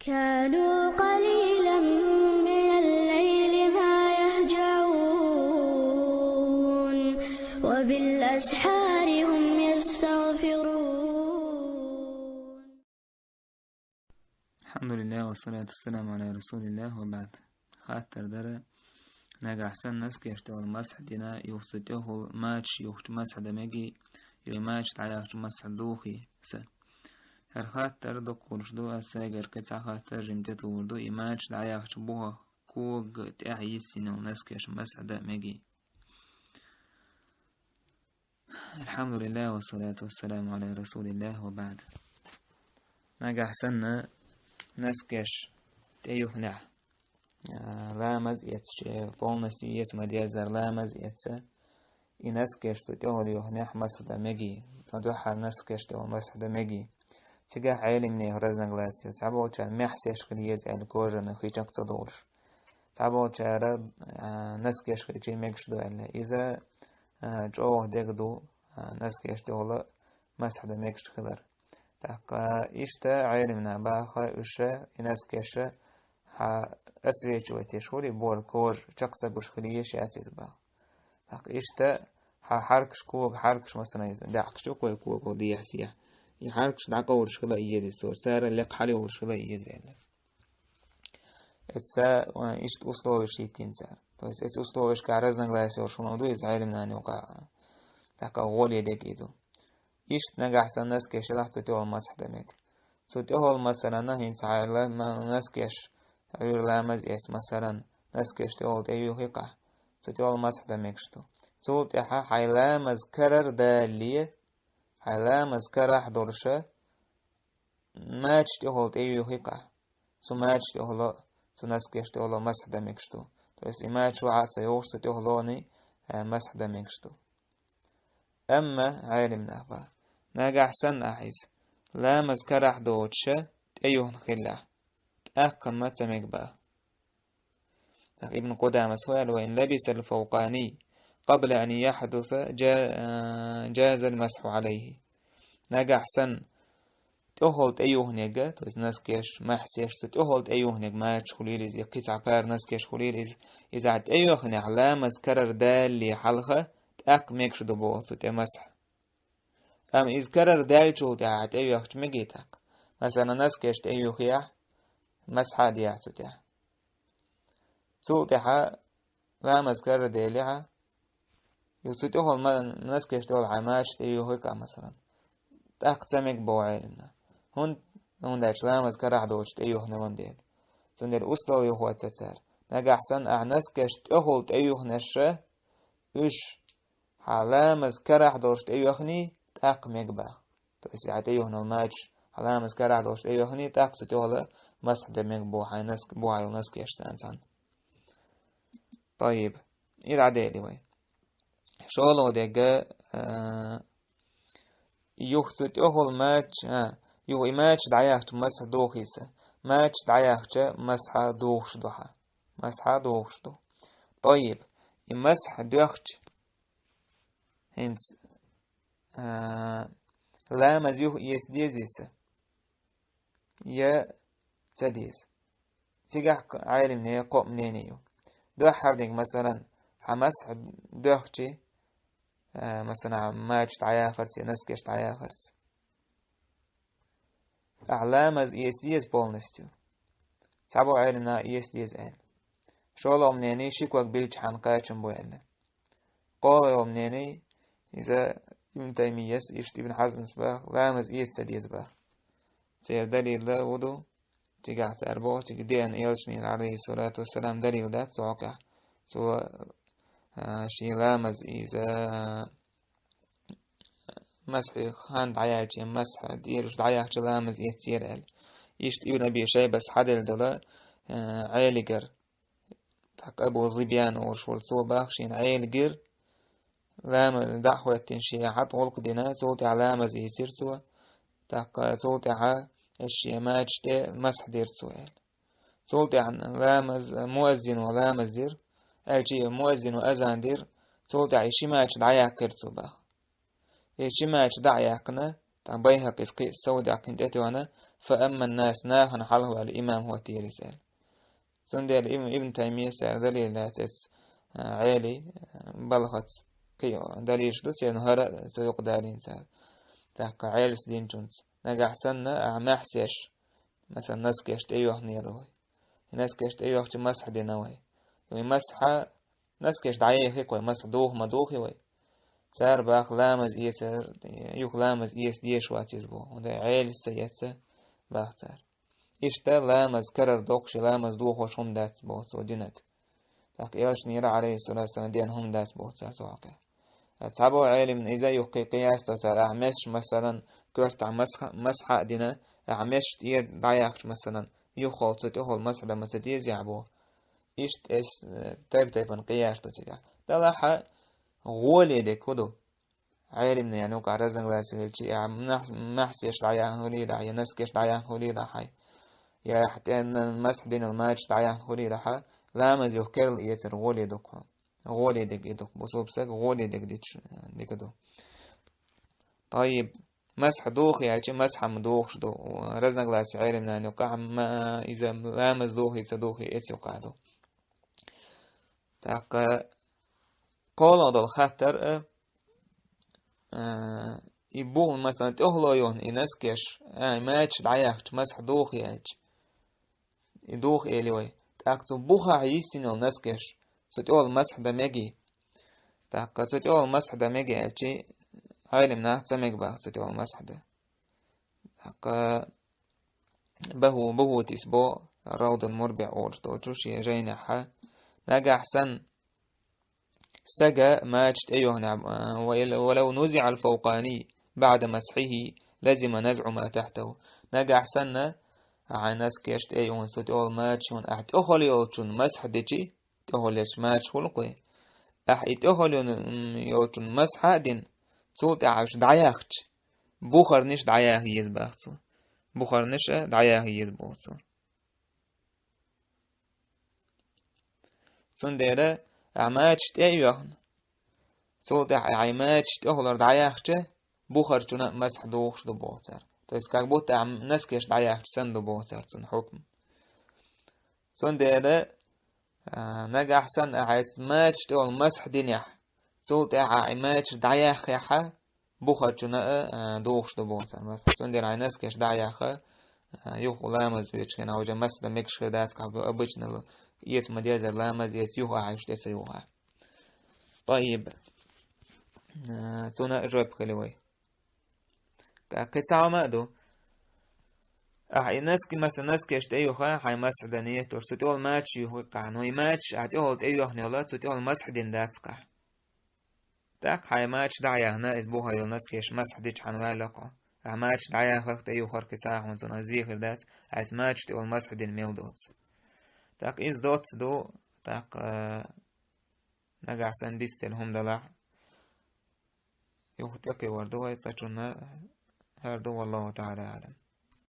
كانوا قليلا من الليل ما يهجعون وبالأسحار هم يستغفرون. الحمد لله والصلاة والسلام على رسول الله وبعد. خاطر دره نجح سن ناس كيشتغل مسح دينا يوصته ماتش يوخت مسح دمجي يماتش تعيش مسح دوخي س هر خاطر دو قرش دو أساجر كتسع خاطر جمتة وردو يماتش تعيش بوها كوج تعيسينو ناس كيش مسح دمجي. الحمد لله والصلاة والسلام على رسول الله وبعد. نجح سن ناس كيش تيوخنع لامز يتش полностью есть мадиазар лάμаз يتس инас кеш тёл юхнях масда меги фадуха нас кеш тёл масда меги тига علمني разногласия табо ча мяхсеш криез эл кожана хичак цадолш табо ча нас кеш хичи мегш до эл иза жоо дегду нас кеш тёл масда мегш хилар так ишта علمنا باخ уша инас кеш أسويتشوتي شولي بول كوج شخص بوش خليش يأتيز با حق إشتا حركش كوج حركش مثلا دعك شو كوي كوج دي يحسيح يحركش دعك ورش خلا يجي سور سار اللي قحلي ورش خلا يجي له إتسا إشت أصلوش يتين سار تويس إت أصلوش كعرزنا غلاس ورش موضوع إزعيل من أني وقع دعك أول يدك إيدو إشت نجح سن ناس كيش لحظة تول مسح دمك سو تول مثلا نهين سعيل ما ناس كيش عير لامز إس مثلا نسكش تقول أيوه ستقول مسح دمكشتو صوت إحا حيلامز كرر دالية حيلامز كرر حضرشة ما تقول أيوه سو ما تقول سو نسكش تقول مسح دمكشتو تويس ما تشو عاصا يوش ستقولوني مسح دمكشتو أما علمنا با نجح سن أحيز لامز كرر حضرشة أيوه نخلع أقم تمك بقى ابن قدامة سؤال وإن لبس الفوقاني قبل أن يحدث جاز المسح عليه نجح سن تأهلت أيوه نجا توز ناس كيش ما حسيش تأهلت أيوه نج ما تشخليل إذا قطع بار ناس كيش خليل إذا عد أيوه نعلا مذكرر دال لحلقة تأقمك شدبوه تمسح أم إذ كرر دال شو تعد أيوه تمجيتك مثلا ناس كيش أيوه يح مسحة دي عسوتها سوتها لا مذكر ديلها يسوتها الناس كيشتغل عماش تيوهيك مثلا تقسمك بوعيلنا هون داش لا مذكر عدوش تيوه نون ديل سندر أصلا يهو تتسار نجح سن أعناس كيشتغل تيوه نشة إيش حالا مذكر عدوش تيوهني تقمك با تويسي عتيوه نالماش حالا مذكر عدوش تيوهني تقسوتها مسح دمك بوعي الناس كيشتانسان. طيب إيه العدالي وين شغله ديجا يخصت أهل ماتش يو ماتش دعياخت مسح دوخيسة ماتش دعياخت مسح دوخش دوحة مسح دوخش دو. طيب المسح دوخش هنس لا مزيوه يسديزيسة يا سديس تيجح عالم نية قوم نينيو دو حردك مثلا حمسح دوخشي مثلا ماتش تعيا خرسي نسكش تعيا خرس أعلام از ESDS полностью سابو عالمنا ESDS آل شغل أمنيني شكوك بيلش حنقاتشن بوئلة قول أمنيني إذا ابن تيمية إشت ابن حزم سباق لام از ESDS باق سير دليل لا ودو تيجا تعربوه تيجي دين يلشنين عليه الصلاة والسلام دليل ده توقع سواء شي لامز إذا مسح خان دعياتي مسح ديرش دعياتي لامز يتسير ال يشت ابن أبي شيء بس حدل دلا عيلجر تحق أبو ظبيان ورشول صوباخ شين عيلجر لام دعوة تنشي حط غلق دينا صوتي على لامز يسير سوا تحق صوتي على الشيمات شتى مسح دير سؤال صوتي عن لامز مؤذن ولامز دير أجي مؤذن وأذان دير صوتي عيشي ماتش دعيا كرتو باخ يشي ماتش دعيا قنا تبيها قسقي سودع كنت أتوانا فأما الناس ناهن حله على الإمام هو تيرسال سندي ابن تيمية سار دليل لا تس عالي بلغت كي دليل شدت يعني هرا سيق دارين سار تحق عالس دين جنس نجح سنة أعمحسيش مثلا ناس كيشت أيوه نيروي ناس كيشت أيوه مسح دينوي مسحة ناس كيشت عيه هيك مسح دوخ ما دوخي وي سار باخ لامز إيسر يوخ لامز إيس ديش واتيز بو وده عالس سيتسا باخ سار إشتا لامز كرر دوخش لامز دوخ وشهم دات بوت سو دينك تحق إيش نيرا عليه الصلاة والسلام دين هم دات بوت سار سواكا أتعبو عالم إذا يوقي قياس تسار أعمش مثلا كرت عم مسحة دينا أعمش تير ضايقش مثلا يخلط تهول مسحة مثلا تيز يعبو إشت إش تايبن قياس تسار تلاحة غولي دي كدو عالم يعني وقع رزن لاسلتي محسيش ضايق هولي دا يا نسكش ضايق هولي دا حي يا حتى أن المسح دين الماتش ضايق هولي دا حي لا مز يذكر يتر غولي دوك غولي ديك يدوك بصوب سك غولي ديك ديك دو طيب مسح دوخ يعني مسح مدوخش دو رزن لاس عالم يعني وقع ما إذا لامز دوخ يتدوخ يتس يقع دو تاق قول دول خطر يبون مثلا تهلايون ينسكش ماتش ضايقش مسح دوخ يعني يدوخ إليوي تاقتو بوخا عيسين النسكش ستقول مسح دمجي تاق ستقول مسح دمجي ألشي عالم ناحت سمك باق ستقول مسح ده تاق بهو تسبو روض المربع أورش توتوش يجينا حا نجا أحسن استجا ما أيوه نعم ولو نزع الفوقاني بعد مسحه لازم نزع ما تحته نجا أحسن عاناس كيشت أيوه ستقول ماتشون أحد أخليوتشون مسح ديجي تهولش ماتش خلقه أحد أخليوتشون مسح دين صوت عش دعياخت بخار نش دعياه يزباخت بخار نش دعياه يزبوت سندرة عماتشت أيوه صوت عماتشت أخلر دعياخت بخار شنا مسح دوخش دبوتر تيس كاك بوت نسكش دعياخت سن دبوتر سن حكم سندرة نجا أحسن عايز ماتش تقول مسح دنيح صوت عماتش دعياخ يحا بخار شنا دوخش دبوتر مثلا سندرة عيناس كش دعياخ يوخ لامز بيش كنا وجه مسح مكش خداس كابو أبجنا يس مديازر لامز يس يوخ عايش تيس يوخ طيب تونا إجاب خلوي كتسعة مادو الناس مثلا ناس كشت أيوه هاي مسح دنية تقول ماتش يوقع نوي ماتش هتقول أيوه نيلات تقول مسح دين داتسقع تاك هاي ماتش دعيا هنا إسبوها يل ناس كش مسح ديش حنوع لقى ماتش دعيا خلقت أيوه خرق ساعة ونصنا زيخر داس عايز ماتش تقول مسح دين ميل دوتس تاك إز دوتس دو تاك نجح سنديستل هم دلع يوه تاكي وردوها يتساچونا هردو والله تعالى أعلم